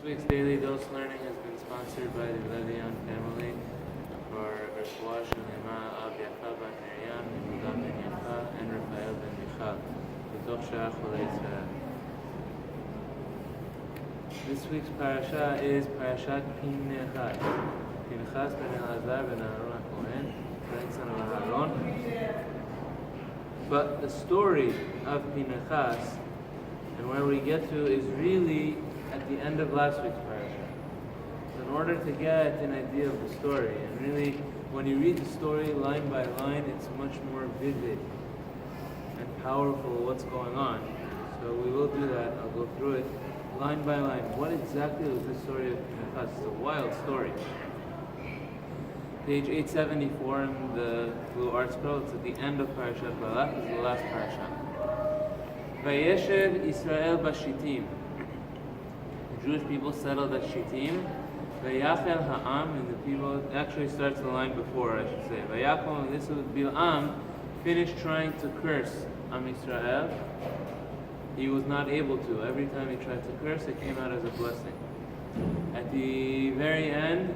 week's Daily Dose Learning has been sponsored by the Levian family for Refuah Shalema Av Yafa Bat Miriam, Yehuda Ben Yafa, and Raphael Ben Michal. B'toch Shach Olei Yisrael. This week's parasha is Parashat Pinechas. Pinechas ben Elazar ben Aaron HaKohen, grandson of Aaron. But the story of Pinechas and where we get to is really at the end of last week's parasha. So in order to get an idea of the story, and really when you read the story line by line, it's much more vivid and powerful what's going on. So we will do that. I'll go through it line by line. What exactly was this story of Pinechas? It's a wild story. Page 874 in the blue art scroll, it's at the end of Parashat Balak, it's the last parasha. Vayeshev Israel Bashitim. The Jewish people settled at Shittim. Vayachel Ha'am, and the people, actually starts the line before, I should say. Vayachel, this was Bil'am, finished trying to curse Am Israel. He was not able to. Every time he tried to curse, it came out as a blessing. At the very end,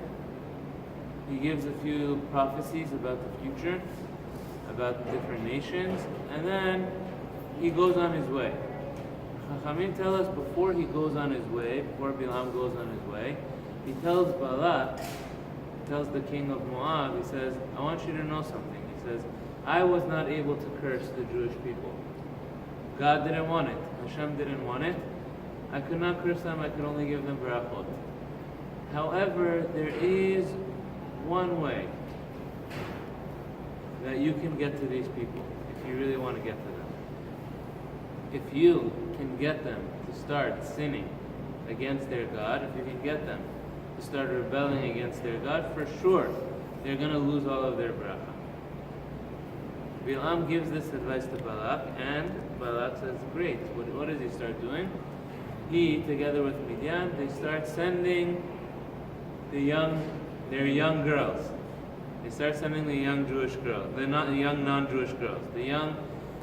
he gives a few prophecies about the future, about different nations, and then he goes on his way. Chachamim tell us before he goes on his way, before Bilam goes on his way, he tells Balak, tells the king of Moab, he says, I want you to know something. He says, I was not able to curse the Jewish people. God didn't want it. Hashem didn't want it. I could not curse them, I could only give them brachot. However, there is one way that you can get to these people, if you really want to get to them. If you can get them to start sinning against their God, if you can get them to start rebelling against their God, for sure, they're going to lose all of their bracha. Bilam gives this advice to Balak, and Balak says, great. What does he start doing? He, together with Midian, they start sending their young girls. They start sending the young Jewish girls, the young non-Jewish girls, the young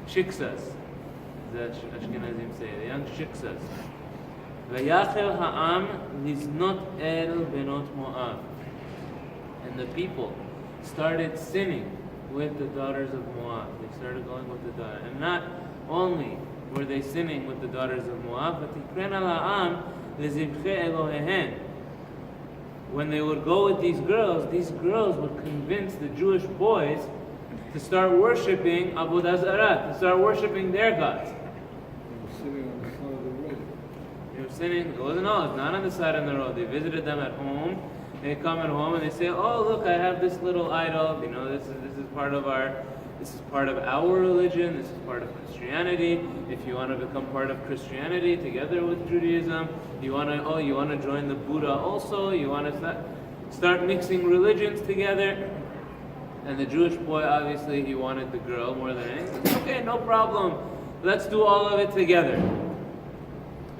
shiksas, that Ashkenazim say, the young shiksas. Vayachel ha'am liznot el benot Moab. And the people started sinning with the daughters of Moab. They started going with the daughters. And not only were they sinning with the daughters of Moab, but tikren al ha'am lezivche Elohehen. When they would go with these girls would convince the Jewish boys to start worshipping Avodah Zarah, to start worshipping their gods. They were sitting on the side of the road. They were sitting, it's not on the side of the road. They visited them at home. They come at home and they say, oh look, I have this little idol, this is part of our religion, this is part of Christianity. If you want to become part of Christianity together with Judaism, you want to join the Buddha also, you want to start mixing religions together. And the Jewish boy, obviously, he wanted the girl more than anything. He said, okay, no problem. Let's do all of it together.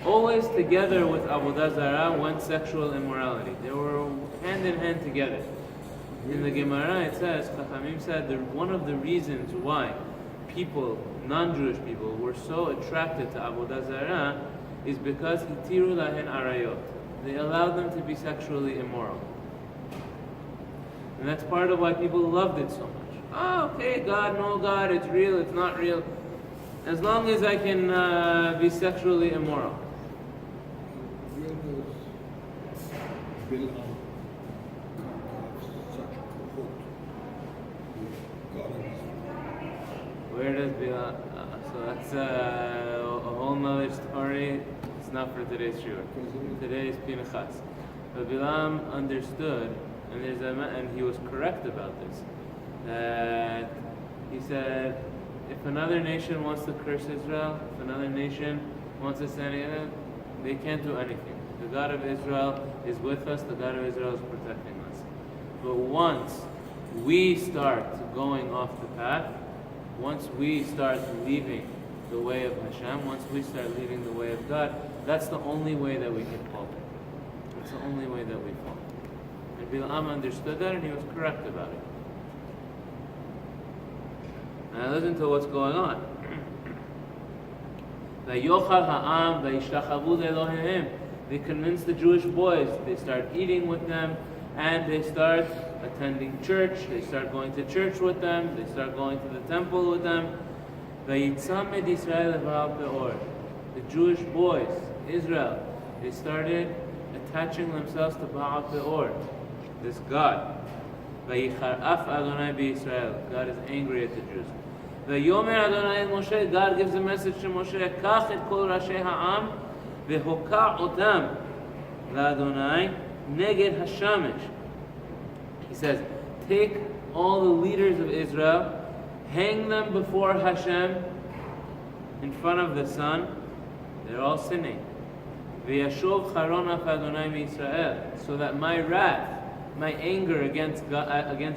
Always together with Avodah Zarah went sexual immorality. They were hand in hand together. In the Gemara it says, Chachamim said that one of the reasons why people, non-Jewish people, were so attracted to Avodah Zarah is because hitiru lahen arayot. They allowed them to be sexually immoral. And that's part of why people loved it so much. Oh, okay, God, no God, it's real, it's not real. As long as I can be sexually immoral. Where does Bilam have such a quote with God and Israel? Where does Bilam? So that's a whole nother story. It's not for today's shiur. Today's Pinechas. But Bilam understood, and he was correct about this. That he said, if another nation wants to curse Israel, if another nation wants to send it, they can't do anything. The God of Israel is with us, the God of Israel is protecting us. But once we start going off the path, once we start leaving the way of Hashem, once we start leaving the way of God, that's the only way that we can fall. That's the only way that we fall. And Bilam understood that and he was correct about it. Now listen to what's going on. The They convince the Jewish boys. They start eating with them, and they start attending church. They start going to church with them. They start going to the temple with them. Vayitzamed Israel leBaal Peor. The Jewish boys, Israel, they started attaching themselves to Baal Peor, this god. Vayicharaf Adonai b'Yisrael. God is angry at the Jews. Vayomer Adonai el Moshe. God gives a message to Moshe. Kach et kol rashei ha'am v'hoka otam la'Adonai neged hashamesh. He says, take all the leaders of Israel, hang them before Hashem in front of the sun. They're all sinning. V'yashov charon af Adonai miYisrael, so that my wrath, my anger against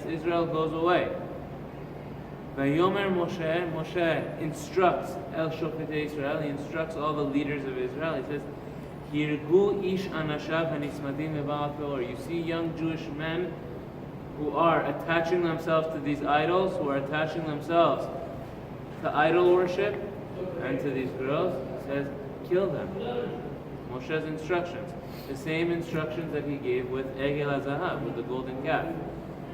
Israel goes away. Vayomer Moshe. Moshe instructs El Shofetei Israel. He instructs all the leaders of Israel. He says, Hirgu ish anashav hanismadim leBaal Peor. You see young Jewish men who are attaching themselves to these idols, who are attaching themselves to idol worship and to these girls. He says, kill them. Moshe's instructions. The same instructions that he gave with Egel HaZahav, with the golden calf.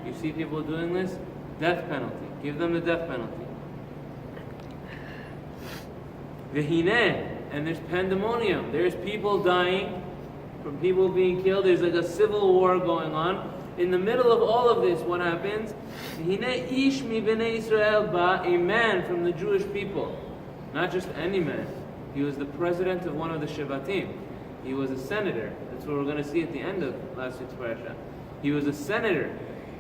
You see people doing this? Death penalty. Give them the death penalty. V'hineh, and there's pandemonium. There's people dying, from people being killed. There's like a civil war going on. In the middle of all of this, what happens? V'hineh ish mi b'nei Israel ba, a man from the Jewish people. Not just any man. He was the president of one of the Shevatim. He was a senator. That's what we're going to see at the end of last week's parasha. He was a senator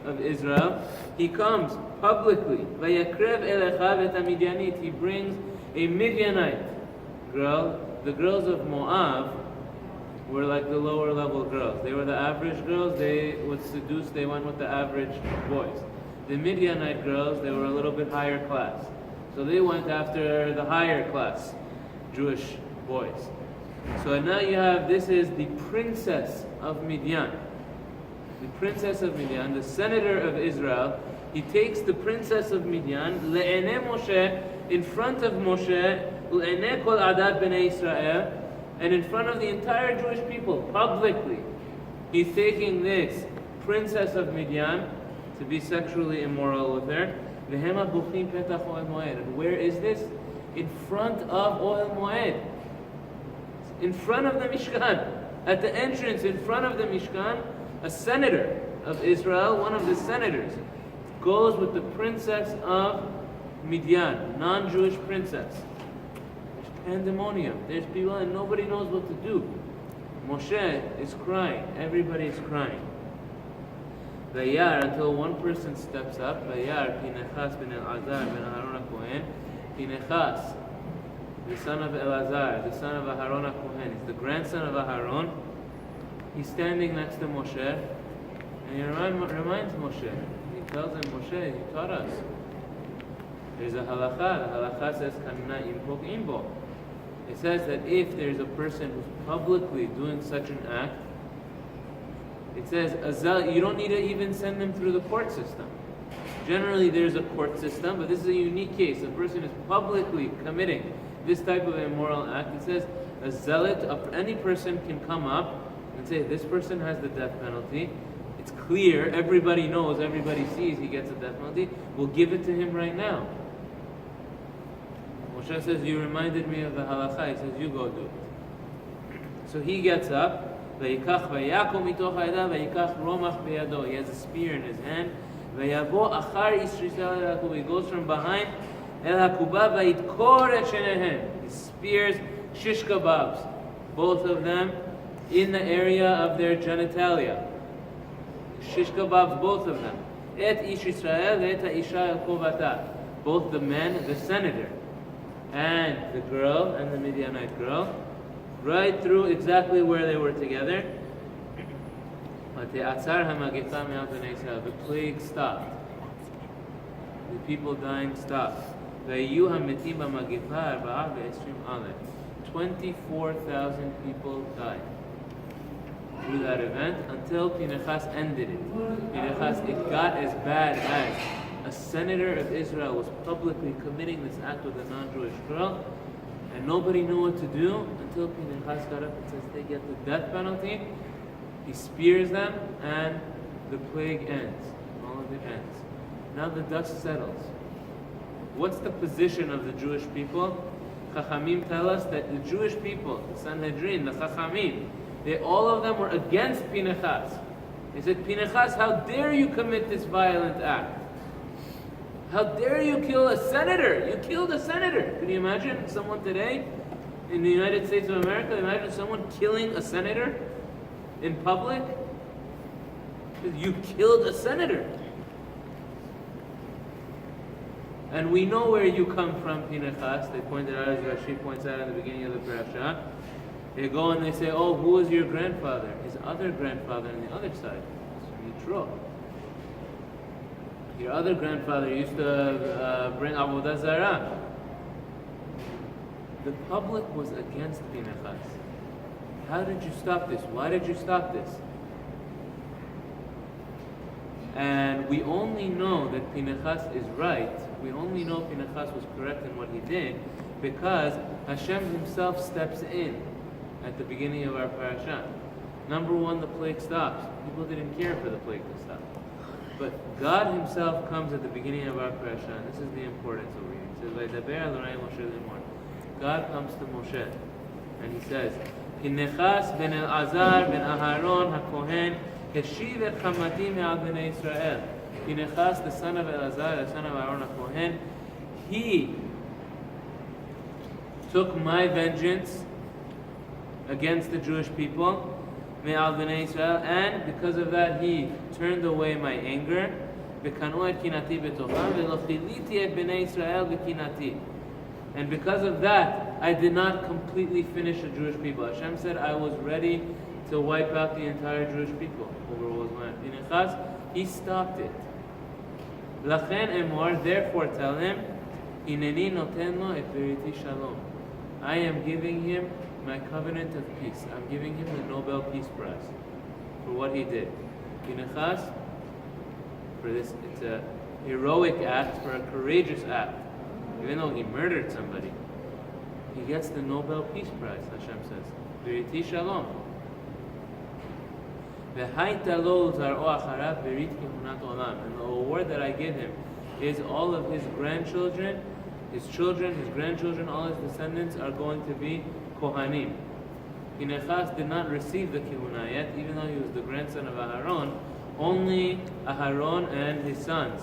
of Israel. He comes publicly. Vayakrev elechav et Midianit. He brings a Midianite girl. The girls of Moab were like the lower level girls. They were the average girls. They would seduce. They went with the average boys. The Midianite girls, they were a little bit higher class. So they went after the higher class Jewish boys. So now you have, this is the princess of Midian. The princess of Midian, the senator of Israel. He takes the princess of Midian, le'enei Moshe, in front of Moshe, le'enei kol adat b'nei Israel, and in front of the entire Jewish people, publicly. He's taking this princess of Midian to be sexually immoral with her. V'hema buchim petach Ohel Moed. And where is this? In front of Ohel Moed. In front of the Mishkan. At the entrance, in front of the Mishkan, a senator of Israel, one of the senators, goes with the princess of Midian, non-Jewish princess. There's pandemonium. There's people and nobody knows what to do. Moshe is crying. Everybody is crying. Vayar, until one person steps up. Vayar, Pinechas ben Elazar ben Aharon HaKohen. Pinechas, the son of Elazar, the son of Aharon HaKohen. He's the grandson of Aharon. He's standing next to Moshe. And he reminds Moshe. He tells him, Moshe, you taught us. There's a halakha. The halakha says, Kanna impok imbo. It says that if there's a person who's publicly doing such an act, it says, you don't need to even send them through the court system. Generally, there's a court system, but this is a unique case. A person is publicly committing this type of immoral act. It says, a zealot, any person can come up and say, this person has the death penalty. It's clear, everybody knows, everybody sees he gets a death penalty. We'll give it to him right now. Moshe says, you reminded me of the halakha. He says, you go do it. So he gets up. He has a spear in his hand. He goes from behind. He spears shish kebabs, both of them in the area of their genitalia. Shish kebabs, both of them. Both the men, the senator, and the girl, and the Midianite girl, right through exactly where they were together. The plague stopped. The people dying stopped. 24,000 people died through that event until Pinechas ended it. Pinechas, it got as bad as a senator of Israel was publicly committing this act with a non-Jewish girl, And nobody knew what to do until Pinechas got up and says they get the death penalty. He spears them, and the plague ends. All of it ends. Now the dust settles. What's the position of the Jewish people? Chachamim tell us that the Jewish people, the Sanhedrin, the Chachamim, all of them were against Pinechas. They said, Pinechas, how dare you commit this violent act? How dare you kill a senator? You killed a senator. Can you imagine someone today in the United States of America? Imagine someone killing a senator in public. You killed a senator. And we know where you come from, Pinechas. They pointed out, as Rashi points out in the beginning of the parasha. They go and they say, oh, who was your grandfather? His other grandfather on the other side. It's Yitro. Your other grandfather used to bring Avodah Zarah. The public was against Pinechas. How did you stop this? Why did you stop this? And we only know that Pinechas is right. We only know Pinechas was correct in what he did because Hashem himself steps in at the beginning of our parasha. Number one, the plague stops. People didn't care for the plague to stop. But God himself comes at the beginning of our parasha, and this is the importance over here. It says, God comes to Moshe, and he says, Pinechas ben Elazar ben Aharon HaKohen Heshiv et Chamati me'al bnei Israel. Pinechas, the son of Elazar, the son of Aaron HaKohen, he took my vengeance against the Jewish people, me'al bnei Israel, and because of that he turned away my anger. V'kanu et kinati betocham ve'lo chiliti et bnei Israel v'kinati. And because of that, I did not completely finish the Jewish people. Hashem said I was ready to wipe out the entire Jewish people over what was mine. Pinechas, he stopped it. Lachen emor, therefore tell him, Hineni noten lo et veriti shalom. I am giving him my covenant of peace. I'm giving him the Nobel Peace Prize for what he did. Pinechas, for this, it's a heroic act, for a courageous act. Even though he murdered somebody, he gets the Nobel Peace Prize, Hashem says. Veriti shalom. And the award that I give him is all of his grandchildren, his children, his grandchildren, all his descendants are going to be Kohanim. Pinechas did not receive the Kehuna yet, even though he was the grandson of Aharon. Only Aharon and his sons,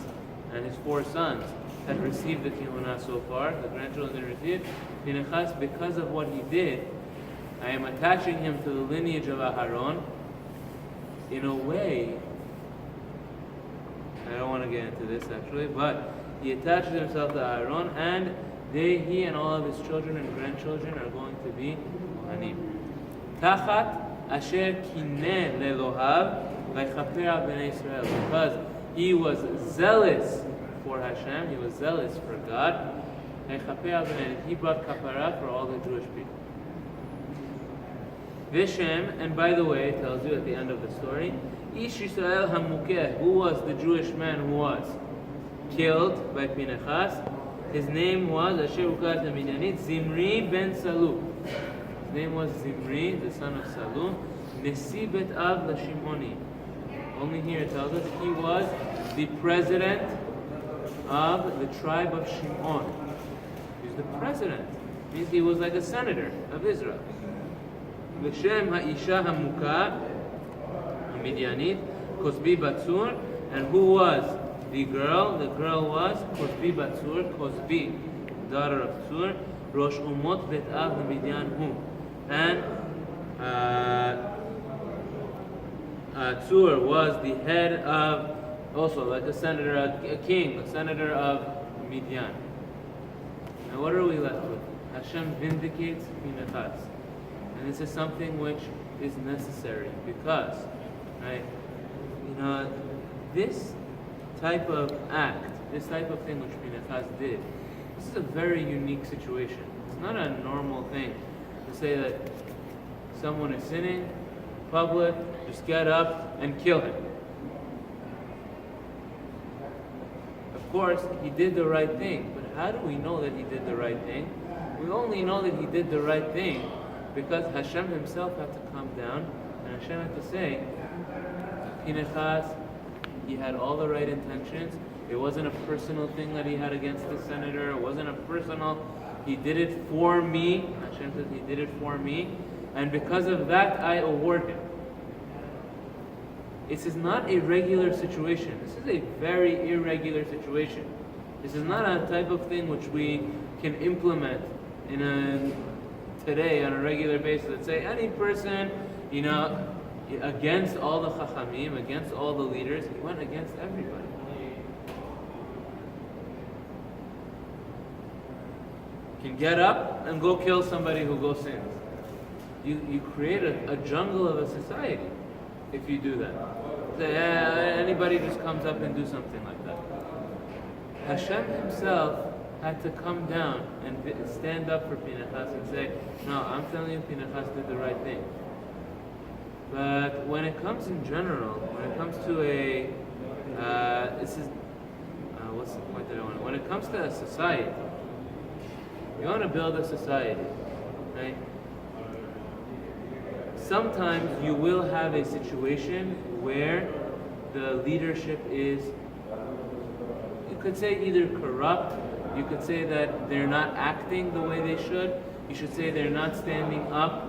and his 4 sons, had received the Kehuna so far. The grandchildren didn't receive. Pinechas, because of what he did, I am attaching him to the lineage of Aharon. In a way, I don't want to get into this actually, but he attaches himself to Aaron, and he and all of his children and grandchildren are going to be Kohanim. Tachat asher kineh lelohav v'chaper al bnei Israel, because he was zealous for Hashem, he was zealous for God, v'chaper al bnei, he brought kapara for all the Jewish people. Vishem, and by the way, it tells you at the end of the story, Ish Yisrael HaMukeh, who was the Jewish man who was killed by Pinechas, his name was Asher Ukat HaMidyanit, Zimri ben Salu. His name was Zimri, the son of Salu, Nesi Bet Av LaShimoni. Only here it tells us he was the president of the tribe of Shimon. He was the president. It means he was like a senator of Israel. V'shem ha'isha ha'muka ha'midyanit Kozbi Batsur, and who was the girl? The girl was Kozbi Batsur, Kozbi, daughter of Tsur, Rosh Umot Bet Av Midyan Hu, and Tsur was the head of, also like a senator, a king, a senator of Midyan. Now what are we left with? Hashem vindicates Pinechas. And this is something which is necessary because, right, this type of act, this type of thing which Pinechas did, this is a very unique situation. It's not a normal thing to say that someone is sinning, public, just get up and kill him. Of course, he did the right thing, but how do we know that he did the right thing? We only know that he did the right thing because Hashem himself had to come down and Hashem had to say, Pinechas, he had all the right intentions. It wasn't a personal thing that he had against the senator. It wasn't a personal. He did it for me. Hashem says he did it for me. And because of that, I award him. This is not a regular situation. This is a very irregular situation. This is not a type of thing which we can implement today on a regular basis. Let's say any person, against all the chachamim, against all the leaders, he went against everybody. You can get up and go kill somebody who goes sins. You create a jungle of a society if you do that. Anybody just comes up and do something like that. Hashem himself had to come down and stand up for Pinechas and say, no, I'm telling you Pinechas did the right thing. But when it comes in general, when it comes to what's the point that I want? When it comes to a society, you want to build a society, right? Sometimes you will have a situation where the leadership is, you could say either corrupt, you could say that they're not acting the way they should, you should say they're not standing up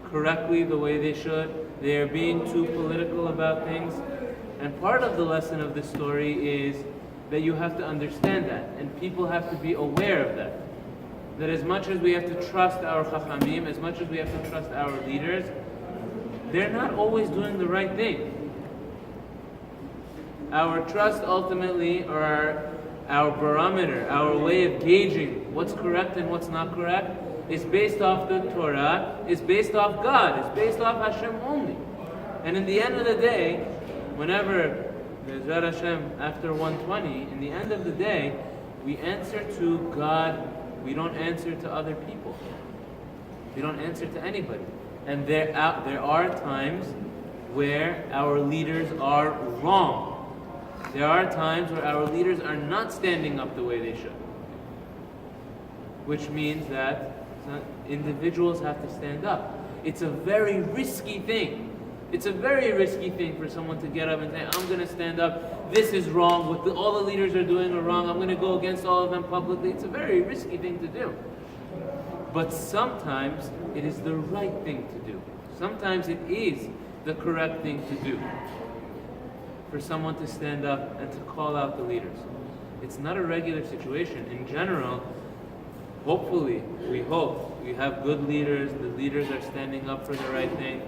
correctly the way they should, they're being too political about things. And part of the lesson of this story is that you have to understand that, and people have to be aware of that. That as much as we have to trust our chachamim, as much as we have to trust our leaders, they're not always doing the right thing. Our trust ultimately, or our barometer, our way of gauging what's correct and what's not correct, is based off the Torah, is based off God, is based off Hashem only. And in the end of the day, whenever, Be'ezrat Hashem, after 120, in the end of the day, we answer to God. We don't answer to other people. We don't answer to anybody. And there are times where our leaders are wrong. There are times where our leaders are not standing up the way they should. Which means that individuals have to stand up. It's a very risky thing. It's a very risky thing for someone to get up and say, I'm going to stand up, this is wrong, what all the leaders are doing are wrong, I'm going to go against all of them publicly. It's a very risky thing to do. But sometimes it is the right thing to do. Sometimes it is the correct thing to do for someone to stand up and to call out the leaders. It's not a regular situation. In general, hopefully, we hope, we have good leaders, the leaders are standing up for the right thing.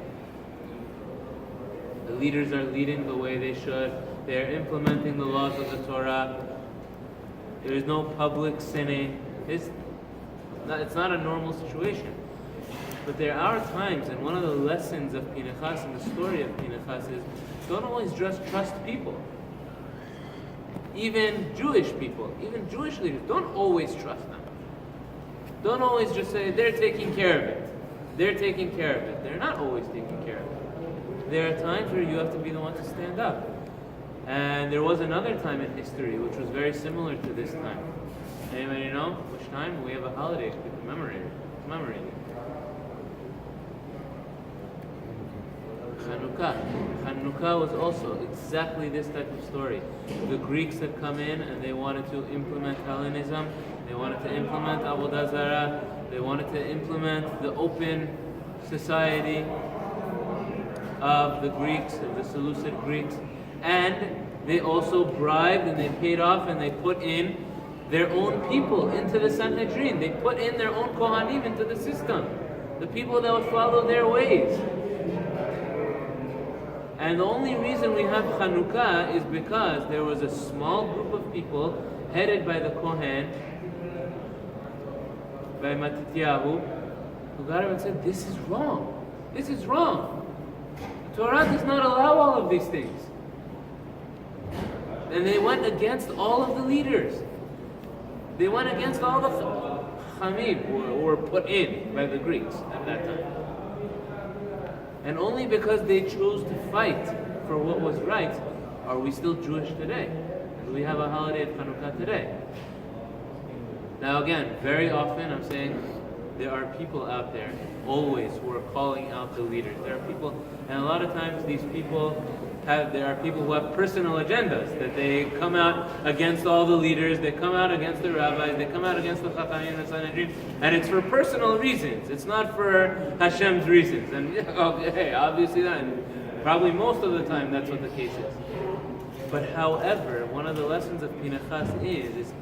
The leaders are leading the way they should. They are implementing the laws of the Torah. There is no public sinning. It's not a normal situation. But there are times, and one of the lessons of Pinechas and the story of Pinechas is, don't always just trust people. Even Jewish people, even Jewish leaders, don't always trust them. Don't always just say, they're taking care of it. They're taking care of it. They're not always taking care of it. There are times where you have to be the one to stand up. And there was another time in history which was very similar to this time. Anybody know which time? We have a holiday to commemorate it. Chanukah was also exactly this type of story. The Greeks had come in and they wanted to implement Hellenism. They wanted to implement Avodah Zarah. They wanted to implement the open society of the Greeks, of the Seleucid Greeks, and they also bribed and they paid off and they put in their own people into the Sanhedrin. They put in their own Kohanim into the system, the people that would follow their ways. And the only reason we have Chanukah is because there was a small group of people headed by the Kohen, by Matityahu, who got up and said, this is wrong. This is wrong. Torah does not allow all of these things. And they went against all of the leaders. They went against all the Chamim who were put in by the Greeks at that time. And only because they chose to fight for what was right are we still Jewish today. And we have a holiday of Hanukkah today. Now again, very often I'm saying there are people out there always who are calling out the leaders. There are people, and a lot of times these people there are people who have personal agendas, that they come out against all the leaders, they come out against the rabbis, they come out against the Chachamim and Sanhedrin, and it's for personal reasons. It's not for Hashem's reasons. And okay, obviously that, and probably most of the time that's what the case is. But however, one of the lessons of Pinechas is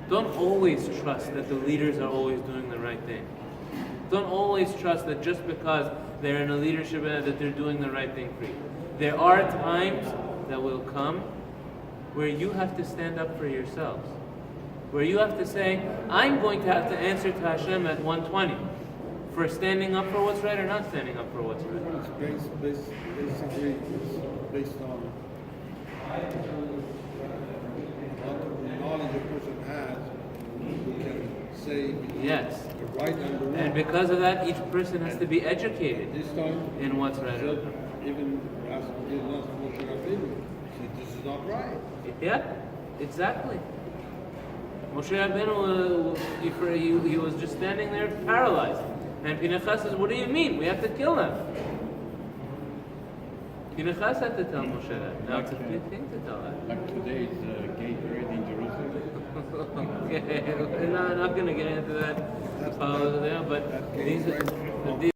don't always trust that the leaders are always doing the right thing. Don't always trust that just because they're in a leadership that they're doing the right thing for you. There are times that will come where you have to stand up for yourselves. Where you have to say, I'm going to have to answer to Hashem at 120 for standing up for what's right or not standing up for what's right. It's basically based on the knowledge a person has, who can say Yes. the right and the wrong. And because of that, each person has to be educated This time, in what's right. said, even as Moshe Rabbeinu, said, this is not right. Yeah, exactly. Moshe Rabbeinu, he was just standing there paralyzed. And Pinechas says, what do you mean? We have to kill him. Pinechas had to tell Moshe that. Now it's a big thing to tell that. Like today's gay parade in Jerusalem. Okay, we're not going to get into that. That But came these right from these